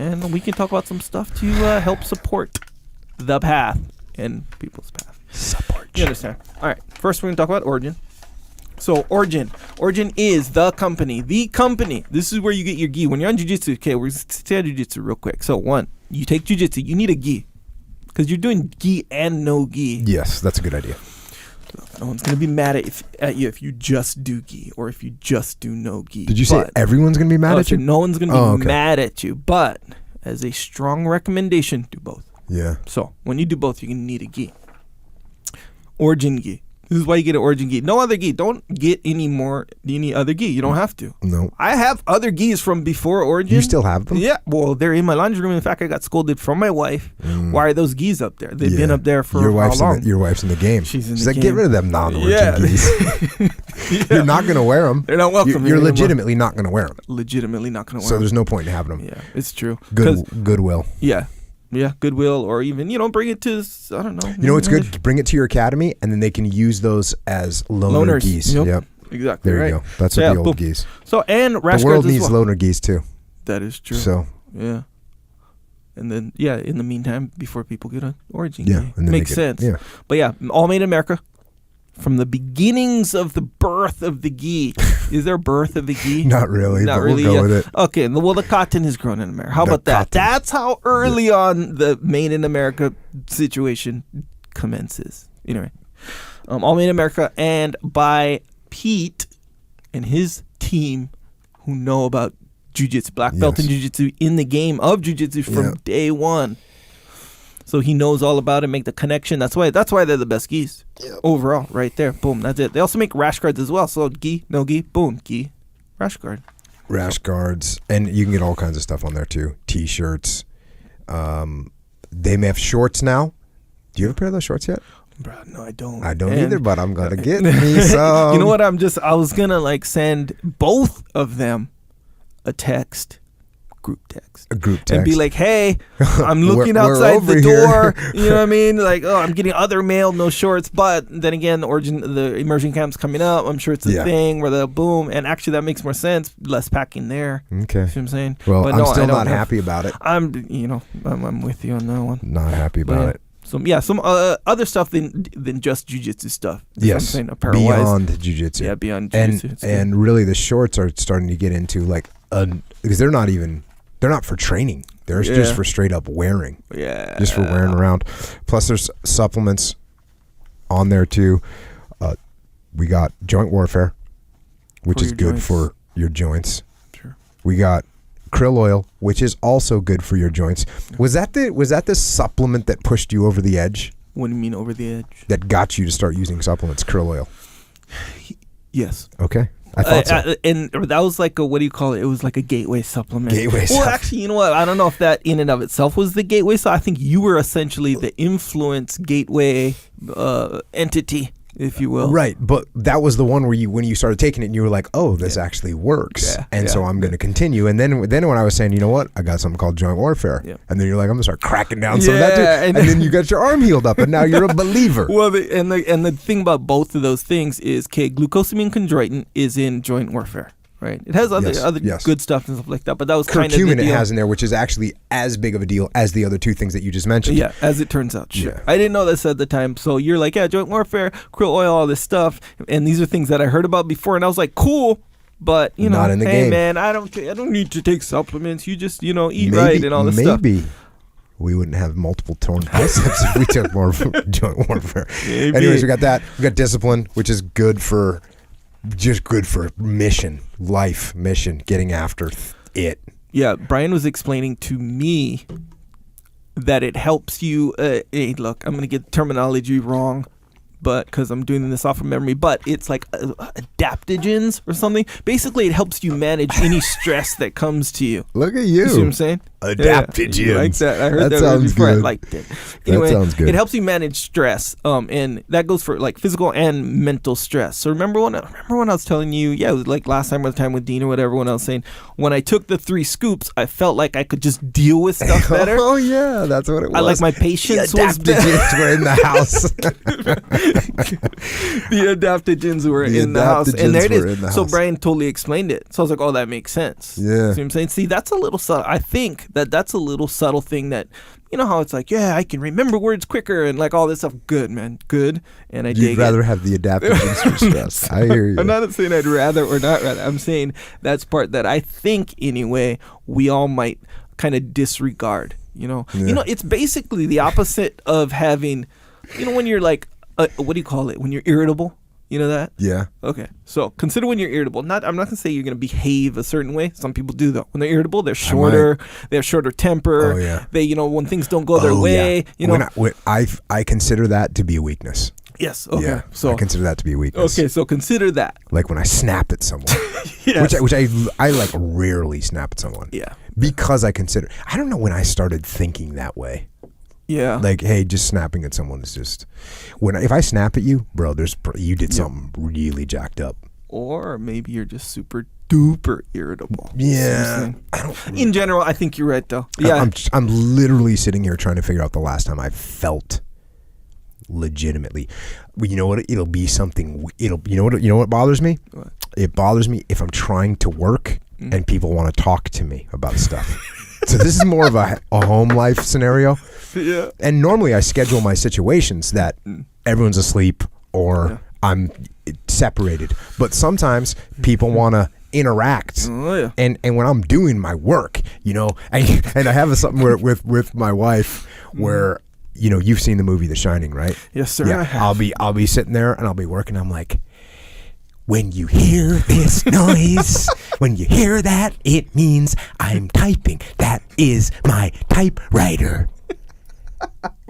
and we can talk about some stuff to help support the path and people's path. Support. You understand? All right. First, we're going to talk about Origin. So, Origin is the company. This is where you get your gi. When you're on jiu-jitsu, okay, we're going to stay on jiu-jitsu real quick. So, one, you take jiu-jitsu, you need a gi. Because you're doing gi and no gi. Yes, that's a good idea. No one's going to be mad at you if you just do gi or if you just do no gi. Did you say everyone's going to be mad at you? No one's going to be mad at you. But as a strong recommendation, do both. Yeah. So, when you do both, you're going to need a gi. Origin gi. This is why you get an Origin gi. No other gi. Don't get any other gi. You don't have to. No. I have other gis from before Origin. You still have them? Yeah. Well, they're in my laundry room. In fact, I got scolded from my wife. Why are those gis up there? They've been up there for how long? Your wife's in the game. She's in the like, game. get rid of them non-Origin gis. You're not going to wear them. They're not welcome. You're legitimately not going to wear them. Legitimately not going to wear them. So there's no point in having them. Yeah, it's true. Goodwill. Yeah. Yeah, Goodwill, or even, bring it to, I don't know. You know what's good? Bring it to your academy, and then they can use those as loaner gis. Yep. Exactly. There you go. That's what the old gis. So, and rash guards the world as needs well. loaner gis too. That is true. So. Yeah. And then, in the meantime, before people get an Origin gi. Makes sense. Yeah. But yeah, all made in America. From the beginnings of the birth of the gi. Is there a birth of the gi? Not really. Not but really. We'll go with it. Okay. Well, the cotton is grown in America. How about that? That's how early on the made in America situation commences. Anyway, all made in America, and by Pete and his team who know about jiu-jitsu, black belt in jiu-jitsu, in the game of jiu-jitsu from day one. So he knows all about it, make the connection. That's why they're the best gis overall, right there. Boom, that's it. They also make rash guards as well. So gi, no gi, boom, gi, rash guard. Rash guards, and you can get all kinds of stuff on there too. T-shirts. They may have shorts now. Do you have a pair of those shorts yet? Bro, no, I don't. I don't either, but I'm gonna get me some. You know what? I was gonna send both of them a text. Group text. A group text. And be like, hey, I'm looking outside the door. You know what I mean? Like, oh, I'm getting other mail, no shorts. But then again, the immersion camp's coming up. I'm sure it's a thing where the boom. And actually, that makes more sense. Less packing there. Okay. You see what I'm saying? Well, but I'm still not happy about it. I'm with you on that one. Not happy about it. Some other stuff than just jiu-jitsu stuff. Yes. Beyond jiu-jitsu. Yeah, beyond jiu-jitsu. And really, the shorts are starting to get into because they're not for training. They're just for straight up wearing. Yeah. Just for wearing around. Plus there's supplements on there too. We got joint warfare, which is good for your joints. Sure. We got krill oil, which is also good for your joints. Was that the supplement that pushed you over the edge? What do you mean over the edge? That got you to start using supplements, krill oil. Yes. Okay. I thought so. And that was like what do you call it? It was like a gateway supplement. Well, actually, you know what? I don't know if that in and of itself was the gateway. So I think you were essentially the influence gateway entity, if you will. Right, but that was the one where when you started taking it and you were like, oh, this actually works. So I'm going to continue. And then when I was saying, you know what? I got something called joint warfare. Yeah. And then you're like, I'm going to start cracking down some of that too. And then you got your arm healed up and now you're a believer. Well, the thing about both of those things is, glucosamine chondroitin is in joint warfare. Right, it has other good stuff and stuff like that, but that was kind of the deal. Curcumin it has in there, which is actually as big of a deal as the other two things that you just mentioned. Yeah, as it turns out. Sure. Yeah. I didn't know this at the time, so you're like, joint warfare, krill oil, all this stuff, and these are things that I heard about before, and I was like, cool, but not in the game. Man, I don't need to take supplements. You just eat right and all this stuff. Maybe we wouldn't have multiple torn biceps if we took more joint warfare. Maybe. Anyways, we got that. We got discipline, which is good for mission, getting after it. Yeah, Brian was explaining to me that it helps you. Hey, look, I'm going to get terminology wrong, but because I'm doing this off of memory, but it's like adaptogens or something. Basically, it helps you manage any stress that comes to you. Look at you. You see what I'm saying? Adaptogens. Yeah, like that. I heard that sounds before. good. I liked it. Anyway, that sounds good. It helps you manage stress, and that goes for like physical and mental stress. So remember when I was telling you, it was like last time or the time with Dean or whatever, when I was saying when I took the 3 scoops, I felt like I could just deal with stuff better. Oh yeah, that's what it was. I like my patience was adaptogens were in the house. The adaptogens were in the house, and there it is. So Brian totally explained it. So I was like, oh, that makes sense. Yeah. See what I'm saying? See, that's a little subtle. I think That's a little subtle thing that, you know how it's like, yeah, I can remember words quicker and like all this stuff. Good, man. Good. And I dig it. You'd rather have the adaptogens for stress. I hear you. I'm not saying I'd rather or not rather. I'm saying that's part that I think, anyway, we all might kind of disregard, you know? Yeah. You know, it's basically the opposite of having, you know, when you're like, what do you call it? When you're irritable. You know that? Yeah. Okay. So consider when you're irritable. I'm not going to say you're going to behave a certain way. Some people do, though. When they're irritable, they're shorter. They have shorter temper. Oh, yeah. They, you know, when things don't go their way. Yeah. You know. I consider that to be a weakness. Yes. Okay. Yeah, so I consider that to be a weakness. Okay. So consider that. Like when I snap at someone. Yes. Which I like rarely snap at someone. Yeah. Because I don't know when I started thinking that way. Yeah. Like, hey, just snapping at someone is just if I snap at you, bro, you did something really jacked up. Or maybe you're just super duper irritable. Yeah. In general, I think you're right though. Yeah. I'm literally sitting here trying to figure out the last time I felt legitimately. You know what? It'll be something. You know what bothers me? What? It bothers me if I'm trying to work and people want to talk to me about stuff. So this is more of a home life scenario. Yeah. And normally I schedule my situations that everyone's asleep or I'm separated. But sometimes people want to interact. Oh, yeah. And when I'm doing my work, you know, and I have something where with my wife where, you know, you've seen the movie The Shining, right? Yes, sir. Yeah. I'll be sitting there and I'll be working. I'm like, when you hear this noise, when you hear that, it means I'm typing. That is my typewriter.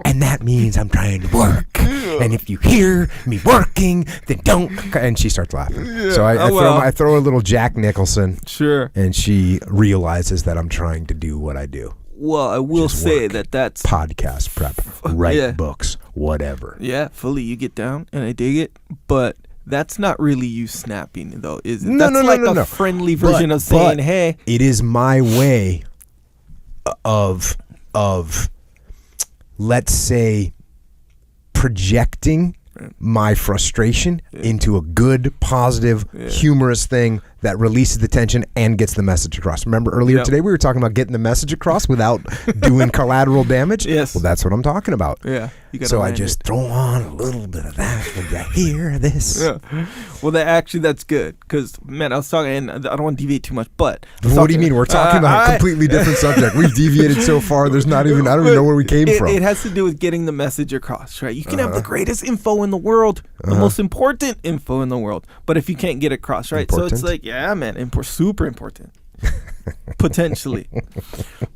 And that means I'm trying to work. And if you hear me working, then don't. And she starts laughing. Yeah. So I throw a little Jack Nicholson. Sure. And she realizes that I'm trying to do what I do. Well, I will say that's podcast prep, write books, whatever. Yeah, fully. You get down, and I dig it. But that's not really you snapping, though, is it? No, that's no, like a friendly version of saying, "Hey." It is my way of let's say projecting my frustration into a good, positive, humorous thing that releases the tension and gets the message across. Remember earlier today we were talking about getting the message across without doing collateral damage? Yes. Well, that's what I'm talking about. Yeah. So I just throw on a little bit of that when you hear this. Yeah. Well, that's good because, man, I was talking, and I don't want to deviate too much, but. What do you mean? We're talking about a completely different subject. We've deviated so far, I don't even know where we came from. It has to do with getting the message across, right? You can have the greatest info in the world, the most important info in the world, but if you can't get it across, right? Important? So it's like, yeah, man, super important. Potentially.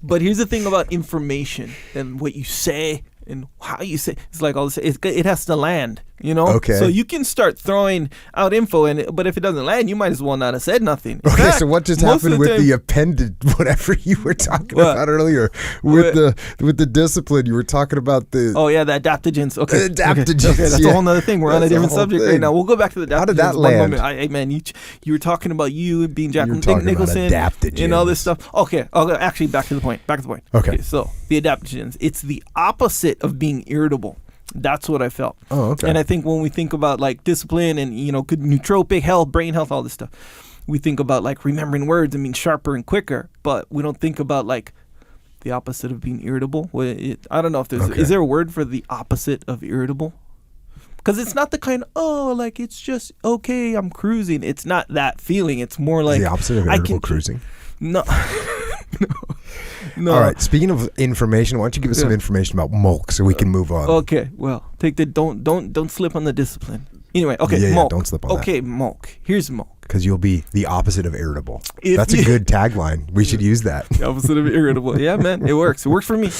But here's the thing about information and what you say and how you say it's like all this. It has to land, you know. Okay. So you can start throwing out info, but if it doesn't land, you might as well not have said nothing. In okay. fact, So what just happened with the appended whatever you were talking about earlier with the discipline? You were talking about the the adaptogens. Okay. The adaptogens. Okay. That's a whole nother thing. We're on a different subject right now. We'll go back to the adaptogens. How did that land? Hey man, you were talking about you being Jack Nicholson adaptogens and all this stuff. Okay. Actually, back to the point. Okay. So the adaptogens, it's the opposite of being irritable. That's what I felt. Oh, okay. And I think when we think about like discipline and, you know, good nootropic health, brain health, all this stuff, we think about like remembering words and being sharper and quicker, but we don't think about like the opposite of being irritable. I don't know if is there a word for the opposite of irritable? Because it's not the kind of, like it's just, okay, I'm cruising. It's not that feeling. It's more like. The opposite of irritable cruising? No. No. All right. Speaking of information, why don't you give us some information about Molk so we can move on? Okay. Well, don't slip on the discipline. Anyway. Okay. Yeah, Molk. Don't slip on that. Okay, Molk. Here's Molk. Because you'll be the opposite of irritable. That's a good tagline. We should use that. The opposite of irritable. Yeah, man. It works. It works for me.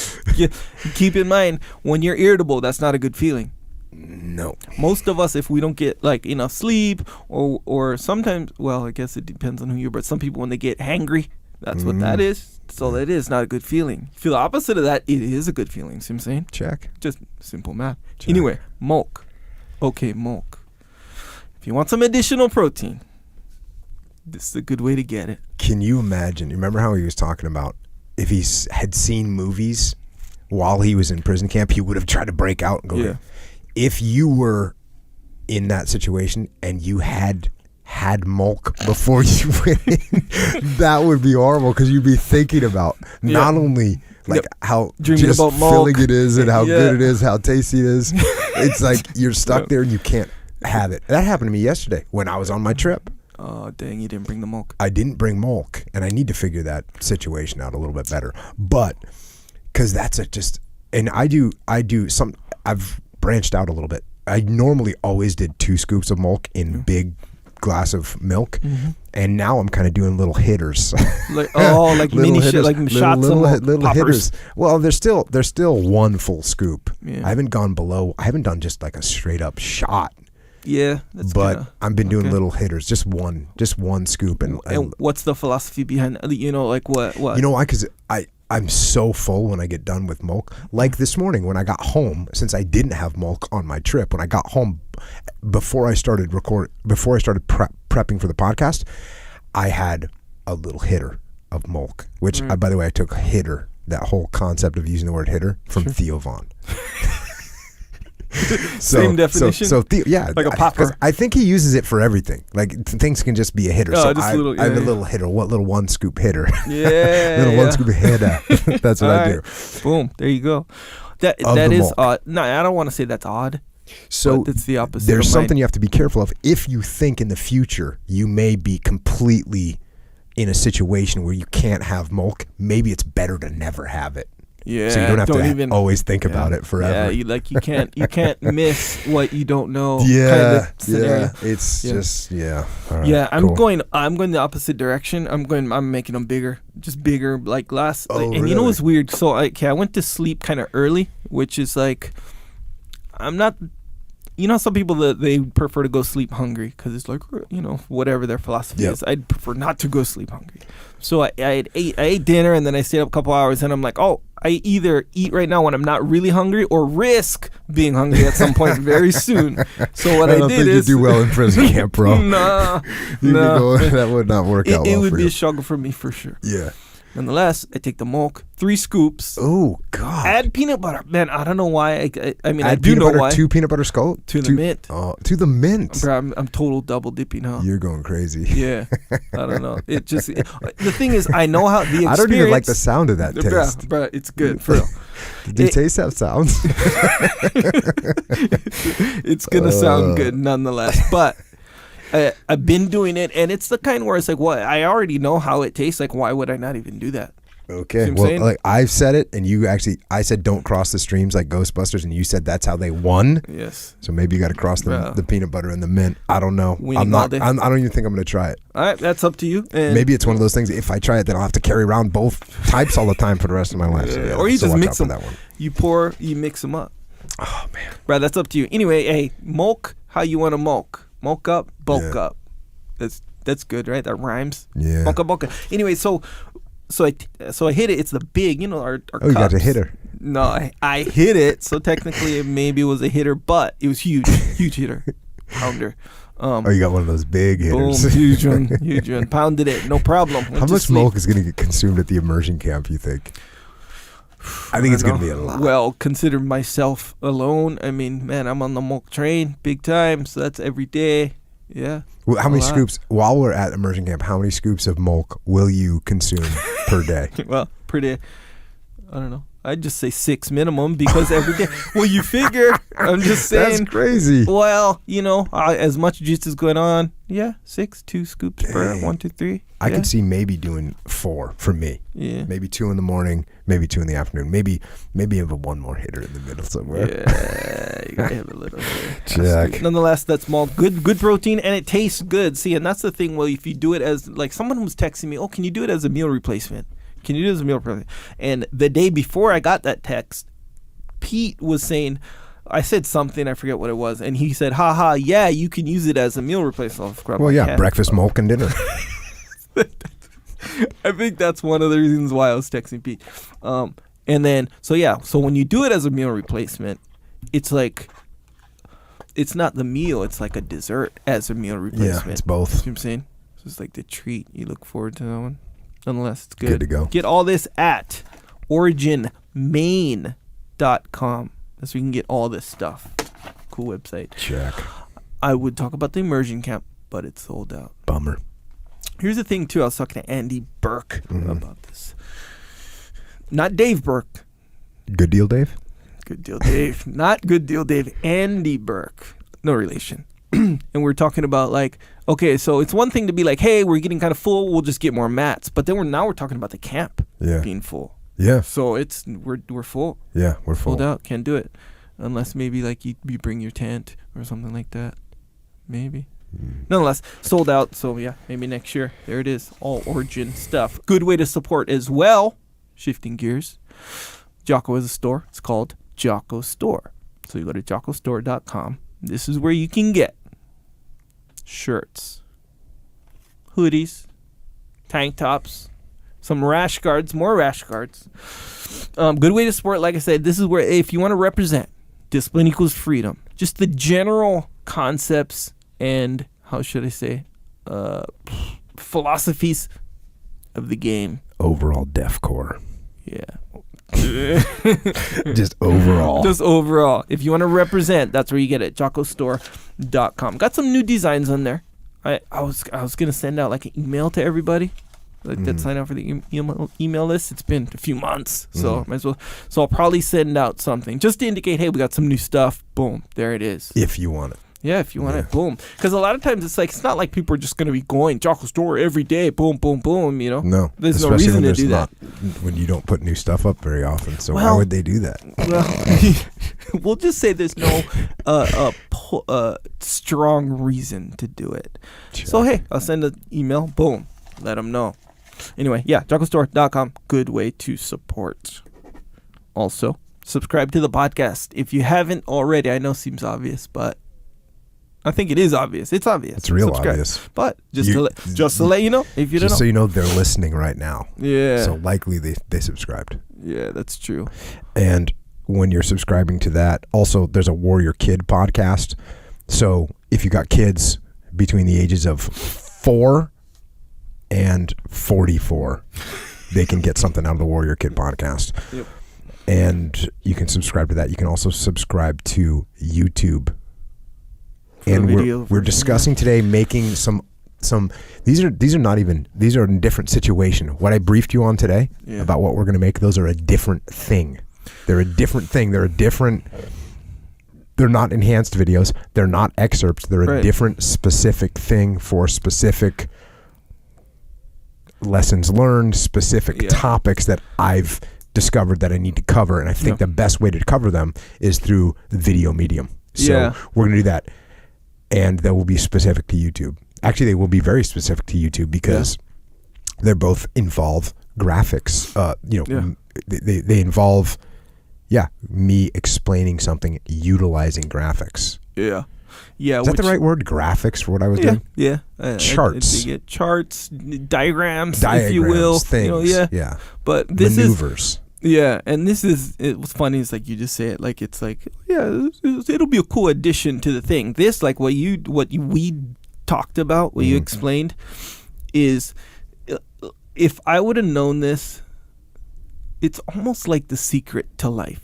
Keep in mind, when you're irritable, that's not a good feeling. No. Most of us, if we don't get like enough sleep, or sometimes, well, I guess it depends on who you are, but some people, when they get hangry, that's what that is. So that is not a good feeling. If you feel the opposite of that, it is a good feeling. See what I'm saying? Check. Just simple math. Check. Anyway, Molk. Okay, Molk. If you want some additional protein, this is a good way to get it. Can you imagine? Remember how he was talking about if he had seen movies while he was in prison camp, he would have tried to break out and go. Yeah. If you were in that situation and you had had milk before you went in, that would be horrible because you'd be thinking about not only like how dreaming just about filling milk. it is and how good it is, how tasty it is. It's like you're stuck there and you can't have it. That happened to me yesterday when I was on my trip. Oh, dang, you didn't bring the milk. I didn't bring milk, and I need to figure that situation out a little bit better. But because that's and I've branched out a little bit. I normally always did 2 scoops of milk in big glass of milk, and now I'm kind of doing little hitters. Like mini hitters, like shots of milk, little poppers. hitters. Well, there's still 1 full scoop. Yeah. I haven't done just like a straight up shot. Yeah, but I've been doing little hitters, just one scoop. And what's the philosophy behind? Like what? You know why? Because I'm so full when I get done with milk. Like this morning when I got home, since I didn't have milk on my trip, when I got home before I started prepping for the podcast, I had a little hitter of milk. Which, by the way, I took hitter, that whole concept of using the word hitter, from Theo Vaughn. Same definition. Yeah, like a popper. I think he uses it for everything. Like things can just be a hitter. So I have a little hitter. What little 1 scoop hitter? Yeah, little 1 scoop hitter. That's what I do. Boom. There you go. That is odd. No, I don't want to say that's odd. So it's the opposite. There's something you have to be careful of. If you think in the future you may be completely in a situation where you can't have milk, maybe it's better to never have it. Yeah, so you don't have to always think about it forever. Yeah, you can't miss what you don't know. Yeah, kind of scenario. It's just All right, yeah, I'm cool. going the opposite direction. I'm making them bigger, just bigger, like glass. Oh, and really? you know what's weird? So I went to sleep kind of early, which is like, I'm not. You know, some people that they prefer to go sleep hungry because it's like, whatever their philosophy is. I'd prefer not to go sleep hungry. So I ate dinner and then I stayed up a couple hours and I'm like, oh, I either eat right now when I'm not really hungry or risk being hungry at some point very soon. So what I don't did think is you do well in prison camp, bro. No, that would not work out well. It would for be you. a struggle for me for sure. Yeah. Nonetheless, I take the milk, 3 scoops. Oh God! Add peanut butter, man. I don't know why. I mean, I Add do peanut know butter why. to peanut butter skull to the mint. Oh, to the mint. Bro, I'm total double dipping, huh? You're going crazy. Yeah, I don't know. The thing is, I know how the experience. I don't even like the sound of that taste. Bro, it's good for real. Do taste have sounds? It's gonna sound good nonetheless, but. I've been doing it, and it's the kind where it's like, what? I already know how it tastes. Like, why would I not even do that? Okay. Well, like I've said it, and I said don't cross the streams like Ghostbusters, and you said that's how they won. Yes. So maybe you got to cross the peanut butter and the mint. I don't know. I don't even think I'm going to try it. All right, that's up to you. And maybe it's one of those things. If I try it, then I'll have to carry around both types all the time for the rest of my life. Yeah. So, or you just mix them. That one. You mix them up. Oh man. Bro, that's up to you. Anyway, hey, milk. How you want to milk? Milk up, bulk up. That's good, right? That rhymes. Yeah. Bulk up. Anyway, so I hit it. It's the big, our Oh, cups. You got a hitter. No, I hit it. So technically, maybe it was a hitter, but it was huge hitter, pounder. You got one of those big hitters. Boom, huge one. Pounded it, no problem. How much milk is going to get consumed at the immersion camp, you think? I think it's going to be a lot. Well, consider myself alone. I mean, man, I'm on the milk train big time, so that's every day. Yeah. Well, how many scoops, while we're at immersion camp, how many scoops of milk will you consume per day? Well, per day, I don't know. I'd just say 6 minimum because every day. Well, you figure. I'm just saying. That's crazy. Well, as much juice is going on. Yeah, 6, 2 scoops per 1, 2, 3. I could see maybe doing 4 for me. Yeah. Maybe 2 in the morning, maybe 2 in the afternoon. Maybe have one more hitter in the middle somewhere. Yeah, you gotta have a little Jack. Nonetheless, that's small. Good protein, and it tastes good. See, and that's the thing. Well, if you do it as like someone was texting me, oh, can you do it as a meal replacement? Can you do it as a meal replacement? And the day before I got that text, Pete was saying, I said something, I forget what it was, and he said, haha, yeah, you can use it as a meal replacement. Well, yeah, breakfast, milk, and dinner. I think that's one of the reasons why I was texting Pete. And then, so when you do it as a meal replacement, it's like, it's not the meal, it's like a dessert as a meal replacement. Yeah, it's both. You know what I'm saying? So it's like the treat. You look forward to that one. Nonetheless, it's good. Good to go. Get all this at originmaine.com. That's where you can get all this stuff. Cool website. Check. I would talk about the immersion camp. but it's sold out. Bummer. Here's the thing, too. I was talking to Andy Burke about this. Not Dave Burke. Good Deal Dave? Good Deal Dave. Not Good Deal Dave. Andy Burke. No relation. And we're talking about like, okay, so it's one thing to be like, hey, we're getting kind of full. We'll just get more mats. But then we're talking about the camp being full. Yeah. So we're full. Yeah, we're full. Sold out. Can't do it. Unless maybe like you bring your tent or something like that. Maybe. Nonetheless, sold out. So yeah, maybe next year. There it is. All Origin stuff. Good way to support as well. Shifting gears. Jocko is a store. It's called Jocko Store. So you go to jockostore.com. This is where you can get shirts, hoodies, tank tops, some rash guards, more rash guards. Good way to support. Like I said, this is where if you want to represent discipline equals freedom, just the general concepts and how should I say philosophies of the game. Overall deathcore. Yeah. Just overall. Just overall. If you want to represent, that's where you get it. jockostore.com. Got some new designs on there. I was gonna send out like an email to everybody that sign up for the email list. It's been a few months, so might as well. So I'll probably send out something just to indicate, hey, we got some new stuff. Boom, there it is. If you want it. Yeah, if you want it, boom. Because a lot of times it's not like people are just going to be going Jocko Store every day, boom, boom, boom, you know? No. There's no reason to do that. When you don't put new stuff up very often, so why would they do that? Well, we'll just say there's no strong reason to do it. Sure. So, hey, I'll send an email, boom, let them know. Anyway, yeah, jockostore.com, good way to support. Also, subscribe to the podcast. If you haven't already, I know it seems obvious, but I think it is obvious. It's obvious. It's real obvious. But just to let you know, if you don't know. Just so you know, they're listening right now. Yeah. So likely they subscribed. Yeah, that's true. And when you're subscribing to that, also there's a Warrior Kid podcast. So if you got kids between the ages of 4 and 44, they can get something out of the Warrior Kid podcast. Yep. And you can subscribe to that. You can also subscribe to YouTube. And we're discussing today making some these are a different situation. What I briefed you on today about what we're going to make, those are a different thing. They're a different thing. They're not enhanced videos. They're not excerpts. They're a different specific thing for specific lessons learned, specific topics that I've discovered that I need to cover. And I think the best way to cover them is through the video medium. So we're going to do that. And that will be specific to YouTube. Actually, they will be very specific to YouTube because they both involve graphics. They involve, me explaining something utilizing graphics. Yeah. Yeah. Is that the right word? Graphics for what I was doing? Yeah. Charts. Charts, diagrams, if you will. Things. Yeah. But this maneuvers. Yeah, and it was funny. It's like you just say it like it's like it'll be a cool addition to the thing. This like what we talked about, what you explained, is if I would have known this, it's almost like the secret to life.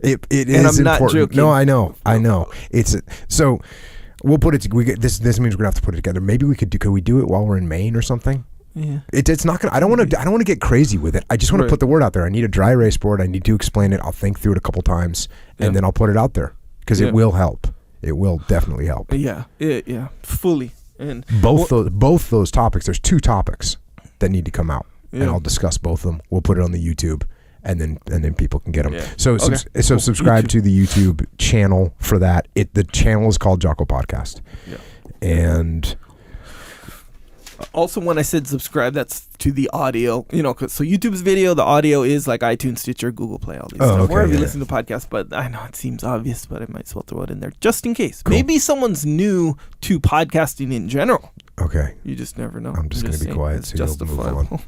It is and I'm important. Not joking. No, I know. It's so we'll put it. This means we're gonna have to put it together. Maybe could we do it while we're in Maine or something? Yeah. It's not gonna. I don't want to get crazy with it. I just want to put the word out there. I need a dry erase board. I need to explain it. I'll think through it a couple times, and then I'll put it out there because it will help. It will definitely help. Yeah, fully. And both those topics. There's 2 topics that need to come out, and I'll discuss both of them. We'll put it on the YouTube, and then people can get them. Yeah. So subscribe to the YouTube channel for that. The channel is called Jocko Podcast, and. Also, when I said subscribe, that's to the audio, so YouTube's video, the audio is like iTunes, Stitcher, Google Play, all these stuff. Okay, wherever you listen to podcasts, but I know it seems obvious, but I might as well throw it in there just in case. Cool. Maybe someone's new to podcasting in general. Okay. You just never know. I'm just going to be quiet. It's justifiable.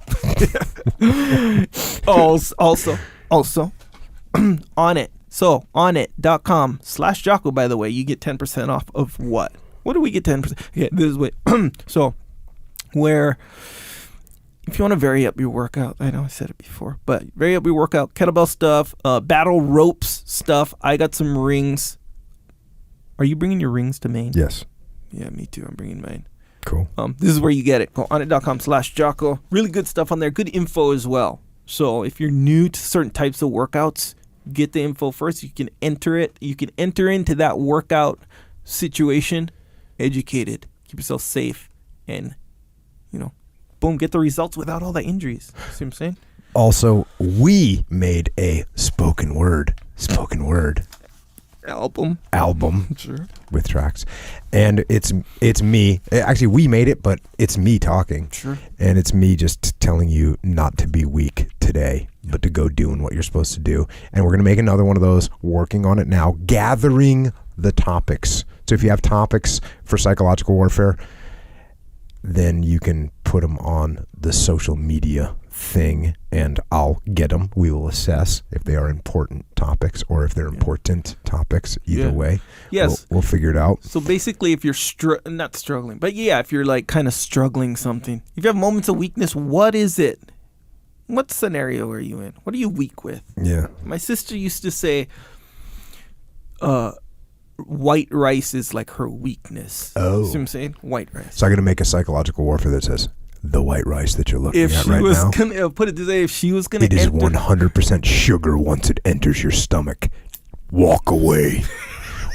Also, on it. So, onit.com/Jocko, by the way, you get 10% off of what? What do we get 10%? Okay, this is what. So, where if you want to vary up your workout, I know I said it before, but vary up your workout, kettlebell stuff, battle ropes stuff. I got some rings. Are you bringing your rings to Maine? Yes. Yeah, me too. I'm bringing mine. Cool. This is where you get it. Go onnit.com/Jocko. Really good stuff on there. Good info as well. So if you're new to certain types of workouts, get the info first. You can enter it. You can enter into that workout situation educated. Keep yourself safe and, boom, get the results without all the injuries. See what I'm saying? Also, we made a spoken word album Sure. with tracks, and it's me. Actually, we made it, but it's me talking. Sure. And it's me just telling you not to be weak today, but to go doing what you're supposed to do. And we're gonna make another one of those. Working on it now, gathering the topics. So if you have topics for psychological warfare, then you can put them on the social media thing, and I'll get them. We will assess if they are important topics or if they're important topics. Either way, yes, we'll figure it out. So basically, if you're not struggling, but if you're like kind of struggling something, if you have moments of weakness, what is it? What scenario are you in? What are you weak with? Yeah. My sister used to say, white rice is like her weakness. Oh. See what I'm saying? White rice. So I'm going to make a psychological warfare that says, the white rice that you're looking at right now. Put it this way, if she was going to it is 100% sugar once it enters your stomach. Walk away.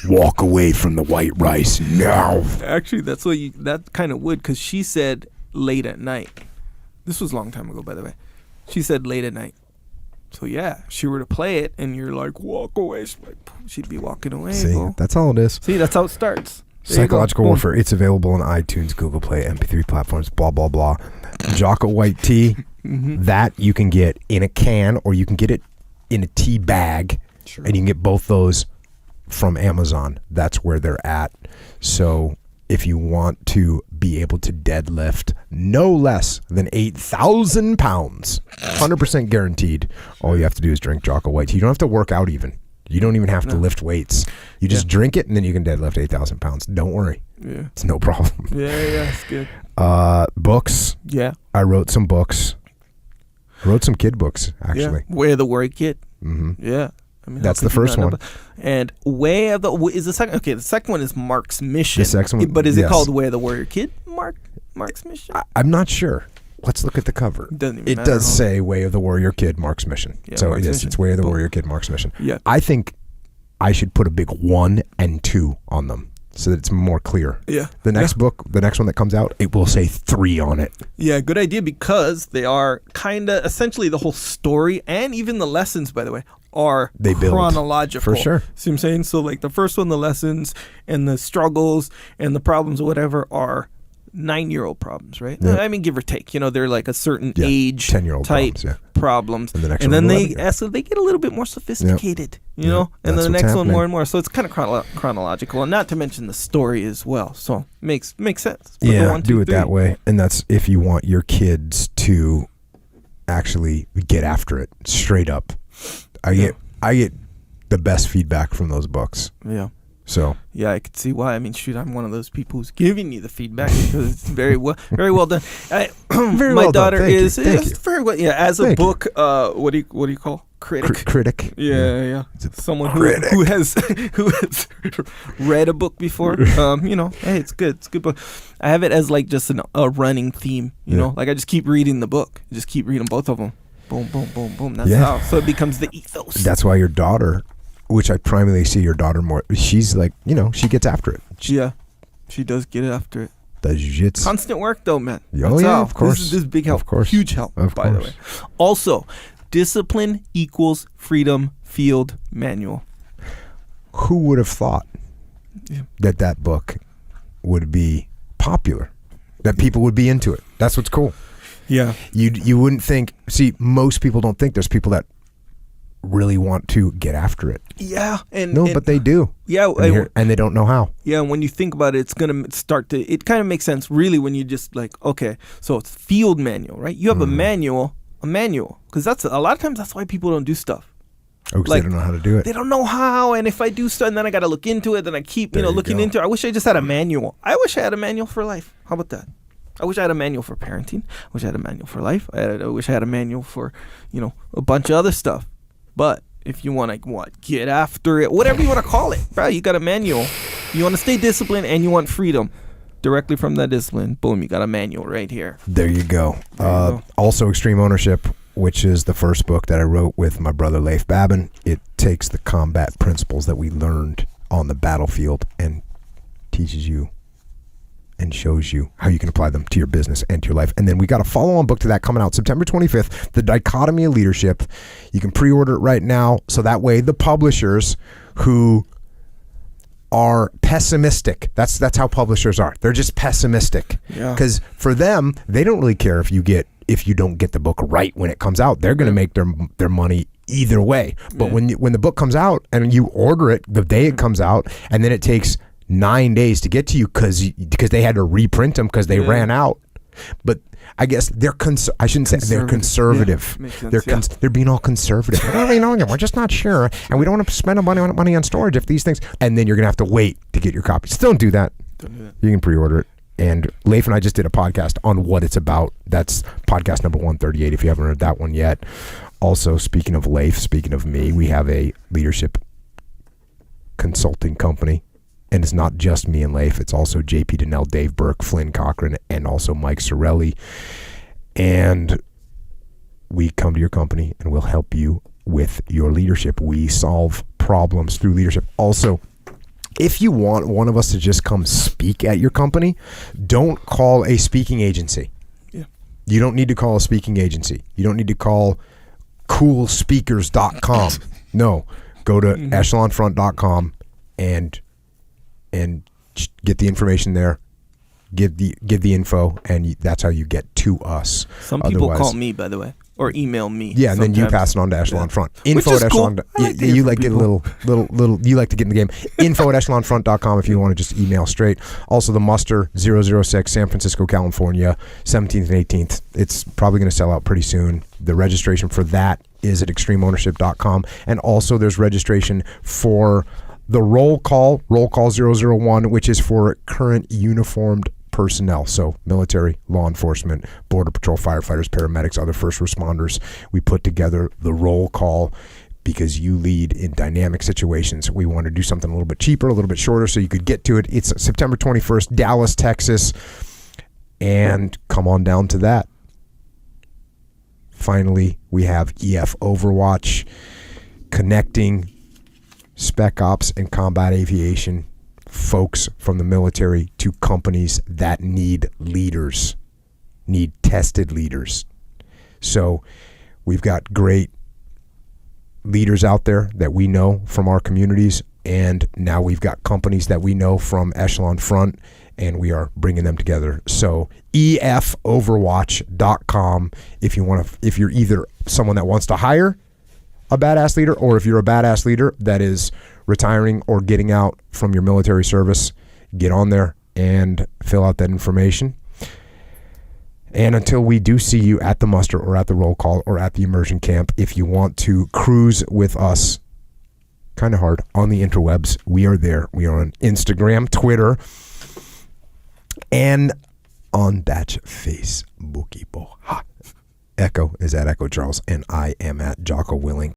Walk away from the white rice now. Actually, that kind of would, because she said late at night. This was a long time ago, by the way. She said late at night. So if she were to play it and you're like, walk away, she'd be walking away. See, bro. that's all it is. See, that's how it starts. There Psychological warfare. It's available on iTunes, Google Play, MP3 platforms, blah, blah, blah. Jocko white tea, that you can get in a can or you can get it in a tea bag. Sure. And you can get both those from Amazon. That's where they're at. So if you want to be able to deadlift no less than 8,000 pounds, 100% guaranteed, all you have to do is drink Jocko white tea. You don't have to work out even. You don't even have to lift weights. You just drink it, and then you can deadlift 8,000 pounds. Don't worry. Yeah. It's no problem. Yeah, it's good. Books. Yeah. I wrote some books. I wrote some kid books, actually. Yeah. Way of the Warrior Kid. Mm-hmm. Yeah. I mean, that's the first one. And Way of the is the second. Okay, the second one is Mark's Mission. The second one, but is it called Way of the Warrior Kid? Mark's Mission. I'm not sure. Let's look at the cover. It does say Way of the Warrior Kid, Mark's Mission. Yeah, so Mark's it's Way of the Warrior Kid, Mark's Mission. Yeah. I think I should put a big 1 and 2 on them so that it's more clear. Yeah. The next book, the next one that comes out, it will say 3 on it. Yeah, good idea, because they are kind of essentially the whole story, and even the lessons, by the way, are chronological. For sure. See what I'm saying? So like the first one, the lessons and the struggles and the problems or whatever are 9-year-old problems, right? Yeah. I mean, give or take. They're like a certain age 10-year-old type problems. And the next and one, then they get a little bit more sophisticated, and then the next one more and more. So it's kind of chronological, and not to mention the story as well. So makes sense. Do it that way. And that's if you want your kids to actually get after it straight up. I get the best feedback from those books. Yeah. So I could see why. I mean, shoot, I'm one of those people who's giving you the feedback because it's very well done. My daughter is very well. Yeah, as a book, what do you call critic? Critic. Yeah. Someone who has read a book before. Hey, it's good. It's a good book. I have it as like just a running theme. You know, like I just keep reading the book. Just keep reading both of them. Boom, boom, boom, boom. That's how. So it becomes the ethos. That's why your daughter, which I primarily see your daughter more, she's like, she gets after it. She does get after it. The jiu-jitsu. Constant work though, man. Of course. This is big help. Of course. Huge help, by the way. Also, Discipline Equals Freedom Field Manual. Who would have thought that book would be popular? That people would be into it. That's what's cool. Yeah. You wouldn't think, most people don't think there's people that really want to get after it. Yeah. But they do. Yeah. And they don't know how. Yeah. And when you think about it, it's going to it kind of makes sense really when you just like, okay, so it's field manual, right? You have a manual, because that's a lot of times that's why people don't do stuff. Oh, because they don't know how to do it. They don't know how, and if I do stuff, and then I got to look into it, then I keep looking into it. I wish I just had a manual. I wish I had a manual for life. How about that? I wish I had a manual for parenting. I wish I had a manual for life. I wish I had a manual for, a bunch of other stuff. But if you want to get after it, whatever you want to call it, bro, you got a manual. You want to stay disciplined and you want freedom directly from that discipline. Boom, you got a manual right here. There you go. Also, Extreme Ownership, which is the first book that I wrote with my brother Leif Babin. It takes the combat principles that we learned on the battlefield and teaches you and shows you how you can apply them to your business and to your life. And then we got a follow-on book to that coming out September 25th, The Dichotomy of Leadership. You can pre-order it right now, so that way the publishers who are pessimistic, that's how publishers are. They're just pessimistic. Because for them, they don't really care if you don't get the book right when it comes out. They're going to make their money either way. But when the book comes out and you order it the day it comes out, and then it takes 9 days to get to you because they had to reprint them because they ran out. But I guess they're I shouldn't say they're conservative. Yeah, they're being all conservative. We're just not sure, and we don't want to spend money on storage if these things. And then you're gonna have to wait to get your copies. Don't do that. You can pre-order it. And Leif and I just did a podcast on what it's about. That's podcast number 138. If you haven't heard that one yet. Also, speaking of Leif, speaking of me, we have a leadership consulting company. And it's not just me and Leif. It's also JP Donnell, Dave Burke, Flynn Cochran, and also Mike Sorelli. And we come to your company and we'll help you with your leadership. We solve problems through leadership. Also, if you want one of us to just come speak at your company, don't call a speaking agency. Yeah. You don't need to call a speaking agency. You don't need to call coolspeakers.com. No, go to echelonfront.com and get the information there, give the info, and that's how you get to us. Some people call me, by the way, or email me. Yeah, and sometimes. Then you pass it on to Echelon Front. Info at Echelon. Cool. You like to get a little. You like to get in the game. Info at echelonfront.com if you want to just email straight. Also, the Muster 006, San Francisco, California, 17th and 18th. It's probably going to sell out pretty soon. The registration for that is at extremeownership.com, and also there's registration for the roll call 001, which is for current uniformed personnel. So military, law enforcement, border patrol, firefighters, paramedics, other first responders. We put together the roll call because you lead in dynamic situations. We want to do something a little bit cheaper, a little bit shorter, so you could get to it. It's September 21st, Dallas, Texas. And come on down to that. Finally, we have EF Overwatch connecting Spec Ops and combat aviation folks from the military to companies that need leaders, need tested leaders. So we've got great leaders out there that we know from our communities, and now we've got companies that we know from Echelon Front, and we are bringing them together. So efoverwatch.com if you're either someone that wants to hire a badass leader, or if you're a badass leader that is retiring or getting out from your military service, get on there and fill out that information. And until we do see you at the muster or at the roll call or at the immersion camp, if you want to cruise with us kind of hard on the interwebs, we are there. We are on Instagram, Twitter, and on that Facebook. Echo is at Echo Charles, and I am at Jocko Willink.